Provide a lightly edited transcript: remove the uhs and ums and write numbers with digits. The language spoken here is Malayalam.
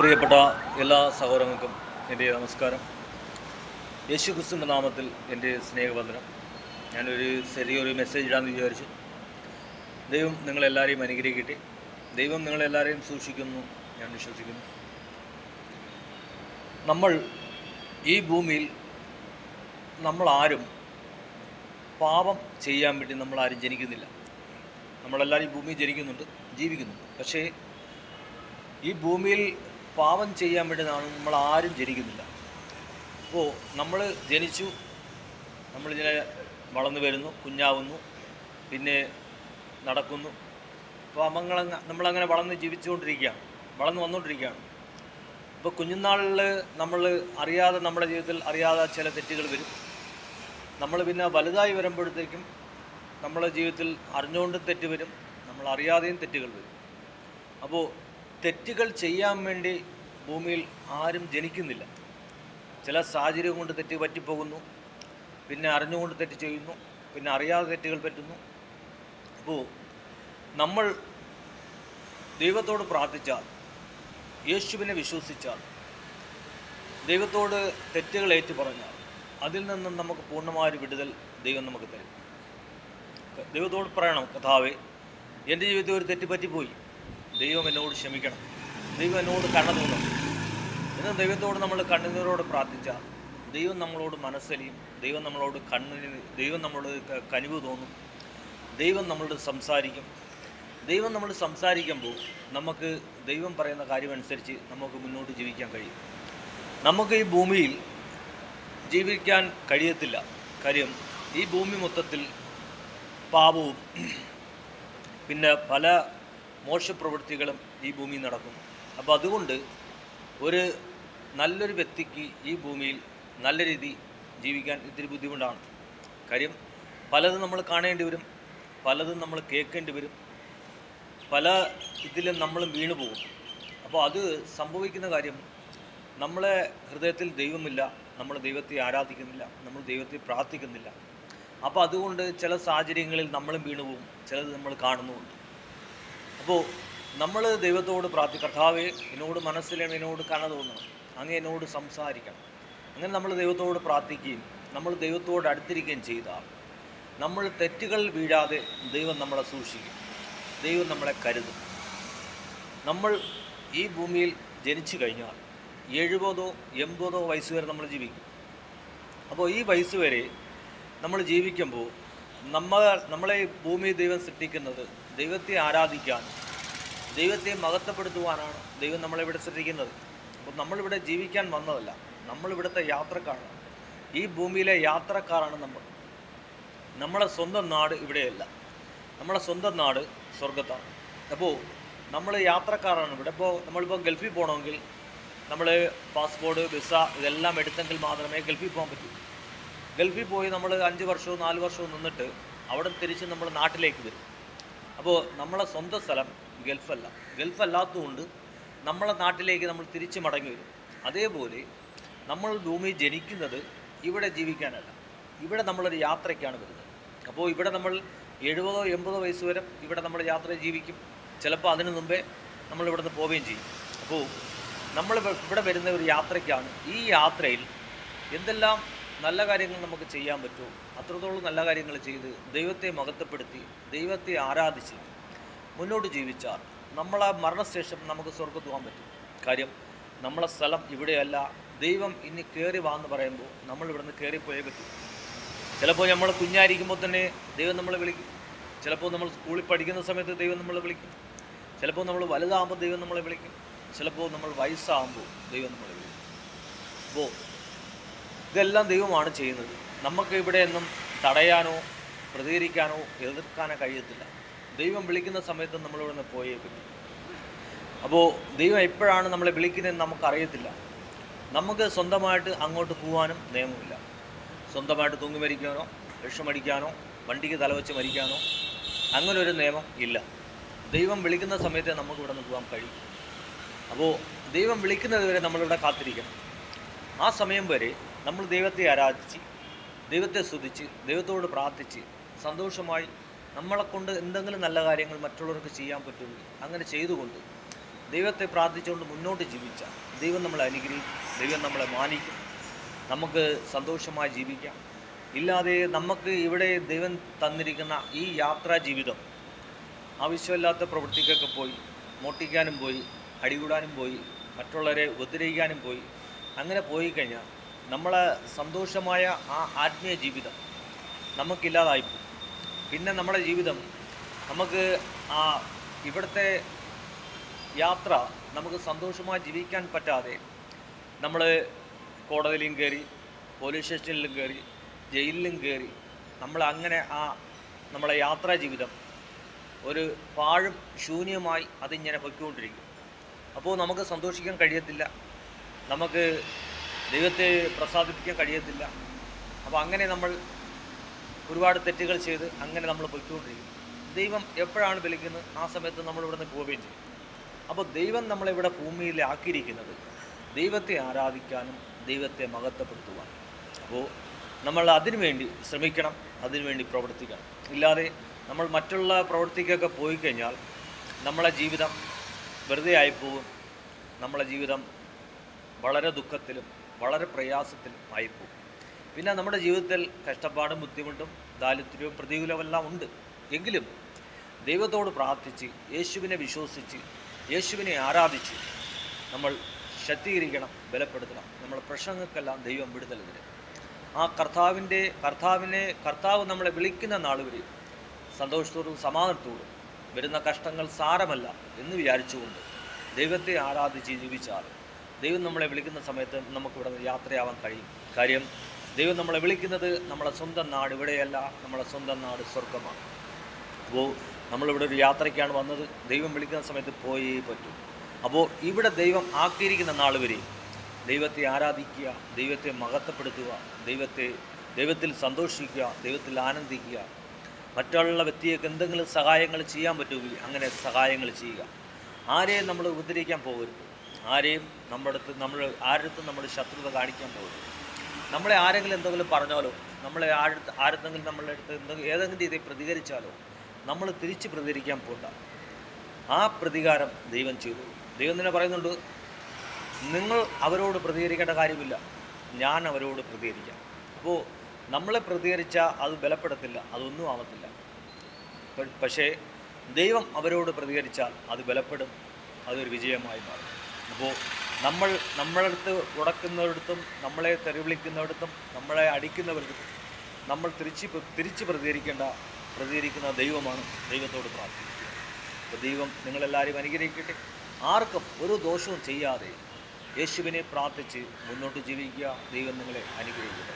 പ്രിയപ്പെട്ട എല്ലാ സഹോദരങ്ങൾക്കും എൻ്റെ നമസ്കാരം. യേശുക്രിസ്തുവിൻ്റെ നാമത്തിൽ എൻ്റെ സ്നേഹവന്ദനം. ഞാനൊരു ചെറിയൊരു മെസ്സേജ് ഇടാമെന്ന് വിചാരിച്ചു. ദൈവം നിങ്ങളെല്ലാവരെയും അനുഗ്രഹിക്കട്ടെ. ദൈവം നിങ്ങളെല്ലാവരെയും സൂക്ഷിക്കുന്നു ഞാൻ വിശ്വസിക്കുന്നു. നമ്മൾ ഈ ഭൂമിയിൽ നമ്മളാരും പാപം ചെയ്യാൻ വേണ്ടി നമ്മളാരും ജനിക്കുന്നില്ല. നമ്മളെല്ലാവരും ഈ ഭൂമിയിൽ ജനിക്കുന്നുണ്ട്, ജീവിക്കുന്നുണ്ട്. പക്ഷേ ഈ ഭൂമിയിൽ പാപം ചെയ്യാൻ വേണ്ടി നമ്മളാരും ജനിക്കുന്നില്ല. അപ്പോൾ നമ്മൾ ജനിച്ചു, നമ്മളിങ്ങനെ വളർന്നു വരുന്നു, കുഞ്ഞാവുന്നു, പിന്നെ നടക്കുന്നു. അപ്പോൾ നമ്മളങ്ങനെ വളർന്ന് ജീവിച്ചുകൊണ്ടിരിക്കുകയാണ്, വളർന്നു വന്നുകൊണ്ടിരിക്കുകയാണ്. ഇപ്പോൾ കുഞ്ഞുനാളിൽ നമ്മൾ അറിയാതെ, നമ്മുടെ ജീവിതത്തിൽ അറിയാതെ ചില തെറ്റുകൾ വരും. നമ്മൾ പിന്നെ വലുതായി വരുമ്പോഴത്തേക്കും നമ്മുടെ ജീവിതത്തിൽ അറിഞ്ഞുകൊണ്ട് തെറ്റ് വരും, നമ്മൾ അറിയാതെയും തെറ്റുകൾ വരും. അപ്പോൾ തെറ്റുകൾ ചെയ്യാൻ വേണ്ടി ഭൂമിയിൽ ആരും ജനിക്കുന്നില്ല. ചില സാഹചര്യം കൊണ്ട് തെറ്റ് പറ്റിപ്പോകുന്നു, പിന്നെ അറിഞ്ഞുകൊണ്ട് തെറ്റ് ചെയ്യുന്നു, പിന്നെ അറിയാതെ തെറ്റുകൾ പറ്റുന്നു. അപ്പോൾ നമ്മൾ ദൈവത്തോട് പ്രാർത്ഥിച്ചാൽ, യേശുവിനെ വിശ്വസിച്ചാൽ, ദൈവത്തോട് തെറ്റുകൾ ഏറ്റു പറഞ്ഞാൽ, അതിൽ നിന്നും നമുക്ക് പൂർണ്ണമായൊരു വിടുതൽ ദൈവം നമുക്ക് തരും. ദൈവത്തോട് പറയണം, കർത്താവേ, എൻ്റെ ജീവിതത്തിൽ ഒരു തെറ്റ് പറ്റിപ്പോയി, ദൈവം എന്നോട് ക്ഷമിക്കണം, ദൈവം എന്നോട് കരുണ തോന്നണം എന്ന് ദൈവത്തോട് നമ്മൾ കണ്ണുനീരോട് പ്രാർത്ഥിച്ചാൽ ദൈവം നമ്മളോട് മനസ്സലിയും, ദൈവം നമ്മളോട് കനിവ് തോന്നും, ദൈവം നമ്മളോട് സംസാരിക്കും. ദൈവം നമ്മൾ സംസാരിക്കുമ്പോൾ നമുക്ക് ദൈവം പറയുന്ന കാര്യമനുസരിച്ച് നമുക്ക് മുന്നോട്ട് ജീവിക്കാൻ കഴിയും. നമുക്ക് ഈ ഭൂമിയിൽ ജീവിക്കാൻ കഴിയത്തില്ല. കാര്യം ഈ ഭൂമി മൊത്തത്തിൽ പാപവും പിന്നെ പല മോശപ്രവൃത്തികളും ഈ ഭൂമിയിൽ നടക്കുന്നു. അപ്പോൾ അതുകൊണ്ട് നല്ലൊരു വ്യക്തിക്ക് ഈ ഭൂമിയിൽ നല്ല രീതി ജീവിക്കാൻ ഇത്തിരി ബുദ്ധിമുട്ടാണ്. കാര്യം പലതും നമ്മൾ കാണേണ്ടി വരും, പലതും നമ്മൾ കേൾക്കേണ്ടി വരും, പല ഇതിലും നമ്മൾ വീണു പോകും. അപ്പോൾ അത് സംഭവിക്കുന്ന കാര്യം, നമ്മളെ ഹൃദയത്തിൽ ദൈവമില്ല, നമ്മൾ ദൈവത്തെ ആരാധിക്കുന്നില്ല, നമ്മൾ ദൈവത്തെ പ്രാർത്ഥിക്കുന്നില്ല. അപ്പോൾ അതുകൊണ്ട് ചില സാഹചര്യങ്ങളിൽ നമ്മളും വീണു പോകും, ചിലത് നമ്മൾ കാണുന്നുമുണ്ട്. അപ്പോൾ നമ്മൾ ദൈവത്തോട് കർത്താവേ, എന്നോട് മനസ്സിലാണ്, എന്നോട് കരുണ തോന്നണം, അങ്ങ് എന്നോട് സംസാരിക്കണം. അങ്ങനെ നമ്മൾ ദൈവത്തോട് പ്രാർത്ഥിക്കുകയും നമ്മൾ ദൈവത്തോട് അടുത്തിരിക്കുകയും ചെയ്താൽ നമ്മൾ തെറ്റുകളിൽ വീഴാതെ ദൈവം നമ്മളെ സൂക്ഷിക്കും, ദൈവം നമ്മളെ കരുതും. നമ്മൾ ഈ ഭൂമിയിൽ ജനിച്ചു കഴിഞ്ഞാൽ 70 80 വയസ്സ് വരെ നമ്മൾ ജീവിക്കും. അപ്പോൾ ഈ വയസ്സ് വരെ നമ്മൾ ജീവിക്കുമ്പോൾ നമ്മളെ ഈ ഭൂമിയിൽ ദൈവം സൃഷ്ടിക്കുന്നത് ദൈവത്തെ ആരാധിക്കാൻ, ദൈവത്തെ മഹത്വപ്പെടുത്തുവാനാണ് ദൈവം നമ്മളിവിടെ സൃഷ്ടിക്കുന്നത്. അപ്പോൾ നമ്മളിവിടെ ജീവിക്കാൻ വന്നതല്ല, നമ്മളിവിടുത്തെ യാത്രക്കാരാണ്. ഈ ഭൂമിയിലെ യാത്രക്കാരാണ് നമ്മൾ. നമ്മളെ സ്വന്തം നാട് ഇവിടെയല്ല, നമ്മളെ സ്വന്തം നാട് സ്വർഗത്താണ്. അപ്പോൾ നമ്മൾ യാത്രക്കാരാണ് ഇവിടെ. നമ്മളിപ്പോൾ ഗൾഫിൽ പോകണമെങ്കിൽ നമ്മൾ പാസ്പോർട്ട്, വിസ ഇതെല്ലാം എടുത്തെങ്കിൽ മാത്രമേ ഗൾഫിൽ പോകാൻ പറ്റൂ. ഗൾഫിൽ പോയി നമ്മൾ 5 വർഷവും 4 വർഷവും നിന്നിട്ട് അവിടെ തിരിച്ച് നമ്മൾ നാട്ടിലേക്ക് വരും. അപ്പോൾ നമ്മളെ സ്വന്തം സ്ഥലം ഗൾഫല്ലാത്തതുകൊണ്ട് നമ്മളെ നാട്ടിലേക്ക് നമ്മൾ തിരിച്ച് മടങ്ങി വരും. അതേപോലെ നമ്മൾ ഭൂമിയിൽ ജനിക്കുന്നത് ഇവിടെ ജീവിക്കാനല്ല, ഇവിടെ നമ്മളൊരു യാത്രയ്ക്കാണ് വരുന്നത്. അപ്പോൾ ഇവിടെ നമ്മൾ 70 80 വയസ്സ് വരെ ഇവിടെ നമ്മൾ യാത്ര ജീവിക്കും. ചിലപ്പോൾ അതിനു മുമ്പേ നമ്മൾ ഇവിടെ നിന്ന് പോവുകയും ചെയ്യും. അപ്പോൾ നമ്മൾ ഇവിടെ വരുന്ന ഒരു യാത്രയ്ക്കാണ്. ഈ യാത്രയിൽ എന്തെല്ലാം നല്ല കാര്യങ്ങൾ നമുക്ക് ചെയ്യാൻ പറ്റുമോ അത്രത്തോളം നല്ല കാര്യങ്ങൾ ചെയ്ത് ദൈവത്തെ മഹത്വപ്പെടുത്തി ദൈവത്തെ ആരാധിച്ച് മുന്നോട്ട് ജീവിച്ചാൽ നമ്മളെ മരണശേഷം നമുക്ക് സ്വർഗ്ഗത്ത് പോകാൻ പറ്റും. കാര്യം നമ്മളെ സ്ഥലം ഇവിടെയല്ല, ദൈവം ഇനി കയറി വാന്ന് പറയുമ്പോൾ നമ്മൾ ഇവിടെ നിന്ന് കയറിപ്പോയേ പറ്റും. ചിലപ്പോൾ നമ്മൾ കുഞ്ഞായിരിക്കുമ്പോൾ തന്നെ ദൈവം നമ്മളെ വിളിക്കും, ചിലപ്പോൾ നമ്മൾ സ്കൂളിൽ പഠിക്കുന്ന സമയത്ത് ദൈവം നമ്മളെ വിളിക്കും, ചിലപ്പോൾ നമ്മൾ വലുതാകുമ്പോൾ ദൈവം നമ്മളെ വിളിക്കും, ചിലപ്പോൾ നമ്മൾ വയസ്സാകുമ്പോൾ ദൈവം നമ്മളെ വിളിക്കും. അപ്പോൾ ഇതെല്ലാം ദൈവമാണ് ചെയ്യുന്നത്. നമുക്ക് ഇവിടെയൊന്നും തടയാനോ പ്രതികരിക്കാനോ എതിർക്കാനോ കഴിയത്തില്ല. ദൈവം വിളിക്കുന്ന സമയത്ത് നമ്മളിവിടെ നിന്ന് പോയേ പറ്റും. അപ്പോൾ ദൈവം എപ്പോഴാണ് നമ്മളെ വിളിക്കുന്നതെന്ന് നമുക്കറിയത്തില്ല. നമുക്ക് സ്വന്തമായിട്ട് അങ്ങോട്ട് പോകാനും നിയമമില്ല. സ്വന്തമായിട്ട് തൂങ്ങി മരിക്കാനോ വിഷമടിക്കാനോ വണ്ടിക്ക് തലവെച്ച് മരിക്കാനോ അങ്ങനൊരു നിയമം ഇല്ല. ദൈവം വിളിക്കുന്ന സമയത്ത് നമുക്ക് ഇവിടെ നിന്ന് പോകാൻ കഴിയും. അപ്പോൾ ദൈവം വിളിക്കുന്നത് വരെ നമ്മളിവിടെ കാത്തിരിക്കണം. ആ സമയം വരെ നമ്മൾ ദൈവത്തെ ആരാധിച്ച്, ദൈവത്തെ സ്തുതിച്ച്, ദൈവത്തോട് പ്രാർത്ഥിച്ച് സന്തോഷമായി നമ്മളെക്കൊണ്ട് എന്തെങ്കിലും നല്ല കാര്യങ്ങൾ മറ്റുള്ളവർക്ക് ചെയ്യാൻ പറ്റുമെങ്കിൽ അങ്ങനെ ചെയ്തുകൊണ്ട് ദൈവത്തെ പ്രാർത്ഥിച്ചുകൊണ്ട് മുന്നോട്ട് ജീവിച്ചാൽ ദൈവം നമ്മളെ അനുഗ്രഹിക്കും, ദൈവം നമ്മളെ മാനിക്കും, നമുക്ക് സന്തോഷമായി ജീവിക്കാം. ഇല്ലാതെ നമുക്ക് ഇവിടെ ദൈവം തന്നിരിക്കുന്ന ഈ യാത്രാ ജീവിതം ആവശ്യമില്ലാത്ത പ്രവൃത്തിക്കൊക്കെ പോയി മോട്ടിക്കാനും പോയി, അടികൂടാനും പോയി, മറ്റുള്ളവരെ ഉപദ്രവിക്കാനും പോയി, അങ്ങനെ പോയി കഴിഞ്ഞാൽ നമ്മളെ സന്തോഷമായ ആ ആത്മീയ ജീവിതം നമുക്കില്ലാതായിപ്പോകും. പിന്നെ നമ്മുടെ ജീവിതം നമുക്ക് ആ ഇവിടുത്തെ യാത്ര നമുക്ക് സന്തോഷമായി ജീവിക്കാൻ പറ്റാതെ നമ്മൾ കോടതിയിലും കയറി, പോലീസ് സ്റ്റേഷനിലും കയറി, ജയിലിലും കയറി, നമ്മൾ അങ്ങനെ നമ്മളെ യാത്രാ ജീവിതം ഒരു പാഴും ശൂന്യമായി അതിങ്ങനെ പൊയ്ക്കൊണ്ടിരിക്കും. അപ്പോൾ നമുക്ക് സന്തോഷിക്കാൻ കഴിയത്തില്ല, നമുക്ക് ദൈവത്തെ പ്രസാദിപ്പിക്കാൻ കഴിയത്തില്ല. അപ്പോൾ അങ്ങനെ നമ്മൾ ഒരുപാട് തെറ്റുകൾ ചെയ്ത് അങ്ങനെ നമ്മൾ പൊയ്ക്കൊണ്ടിരിക്കും. ദൈവം എപ്പോഴാണ് വിളിക്കുന്നത് ആ സമയത്ത് നമ്മൾ ഇവിടുന്ന് പോവുകയും ചെയ്യും. അപ്പോൾ ദൈവം നമ്മളിവിടെ ഭൂമിയിൽ ആക്കിയിരിക്കുന്നത് ദൈവത്തെ ആരാധിക്കാനും ദൈവത്തെ മഹത്വപ്പെടുത്തുവാനും. അപ്പോൾ നമ്മൾ അതിനുവേണ്ടി ശ്രമിക്കണം, അതിനുവേണ്ടി പ്രവർത്തിക്കണം. ഇല്ലാതെ നമ്മൾ മറ്റുള്ള പ്രവൃത്തിക്കൊക്കെ പോയി കഴിഞ്ഞാൽ നമ്മളെ ജീവിതം വെറുതെ ആയിപ്പോവും. നമ്മളെ ജീവിതം വളരെ ദുഃഖത്തിലും വളരെ പ്രയാസത്തിലും ആയിപ്പോവും. പിന്നെ നമ്മുടെ ജീവിതത്തിൽ കഷ്ടപ്പാടും ബുദ്ധിമുട്ടും ദാരിദ്ര്യവും പ്രതികൂലമെല്ലാം ഉണ്ട്. എങ്കിലും ദൈവത്തോട് പ്രാർത്ഥിച്ച് യേശുവിനെ വിശ്വസിച്ച് യേശുവിനെ ആരാധിച്ച് നമ്മൾ ശക്തീകരിക്കണം, ബലപ്പെടുത്തണം. നമ്മുടെ പ്രശ്നങ്ങൾക്കെല്ലാം ദൈവം വിടുതൽ തരും. ആ കർത്താവ് നമ്മളെ വിളിക്കുന്ന നാൾ വരെ സന്തോഷത്തോടും സമാധാനത്തോടും വരുന്ന കഷ്ടങ്ങൾ സാരമല്ല എന്ന് വിചാരിച്ചുകൊണ്ട് ദൈവത്തെ ആരാധിച്ച് ജീവിച്ചാൽ ദൈവം നമ്മളെ വിളിക്കുന്ന സമയത്ത് നമുക്കിവിടെ യാത്രയാവാൻ കഴിയും. കാര്യം ദൈവം നമ്മളെ വിളിക്കുന്നത് നമ്മളെ സ്വന്തം നാട് ഇവിടെയല്ല, നമ്മളെ സ്വന്തം നാട് സ്വർഗമാണ്. അപ്പോൾ നമ്മളിവിടെ ഒരു യാത്രയ്ക്കാണ് വന്നത്. ദൈവം വിളിക്കുന്ന സമയത്ത് പോയേ പറ്റും. അപ്പോൾ ഇവിടെ ദൈവം ആക്കിയിരിക്കുന്ന നാൾ വരെ ദൈവത്തെ ആരാധിക്കുക, ദൈവത്തെ മഹത്വപ്പെടുത്തുക, ദൈവത്തിൽ സന്തോഷിക്കുക, ദൈവത്തിൽ ആനന്ദിക്കുക. മറ്റുള്ള വ്യക്തിയൊക്കെ എന്തെങ്കിലും സഹായങ്ങൾ ചെയ്യാൻ പറ്റുമെങ്കിൽ അങ്ങനെ സഹായങ്ങൾ ചെയ്യുക. ആരെയും നമ്മൾ ഉപദ്രവിക്കാൻ പോകരുത്. ആരെയും ആരടുത്തും നമ്മൾ ശത്രുത കാണിക്കാൻ പോകരുത്. നമ്മളെ ആരെങ്കിലും എന്തെങ്കിലും പറഞ്ഞാലോ, നമ്മളെ ആരെന്തെങ്കിലും നമ്മളുടെ അടുത്ത് ഏതെങ്കിലും രീതിയിൽ പ്രതികരിച്ചാലോ നമ്മൾ തിരിച്ച് പ്രതികരിക്കാൻ പോകണ്ട. ആ പ്രതികാരം ദൈവം ചെയ്തു. ദൈവം തന്നെ പറയുന്നുണ്ട്, നിങ്ങൾ അവരോട് പ്രതികരിക്കേണ്ട കാര്യമില്ല, ഞാൻ അവരോട് പ്രതികരിക്കാം. അപ്പോൾ നമ്മളെ പ്രതികരിച്ചാൽ അത് ബലപ്പെടത്തില്ല, അതൊന്നും ആവത്തില്ല. പക്ഷേ ദൈവം അവരോട് പ്രതികരിച്ചാൽ അത് ബലപ്പെടും, അതൊരു വിജയമായി മാറും. അപ്പോൾ നമ്മളെ അടുത്ത് ഉടക്കുന്നവരിടത്തും നമ്മളെ തെറിവിളിക്കുന്നവരിടത്തും നമ്മളെ അടിക്കുന്നവരിടത്തും നമ്മൾ തിരിച്ച് പ്രതികരിക്കുന്ന ദൈവമാണ്. ദൈവത്തോട് പ്രാർത്ഥിക്കുക. അപ്പോൾ ദൈവം നിങ്ങളെല്ലാവരും അനുഗ്രഹിക്കട്ടെ. ആർക്കും ഒരു ദോഷവും ചെയ്യാതെ യേശുവിനെ പ്രാർത്ഥിച്ച് മുന്നോട്ട് ജീവിക്കുക. ദൈവം നിങ്ങളെ അനുഗ്രഹിക്കട്ടെ.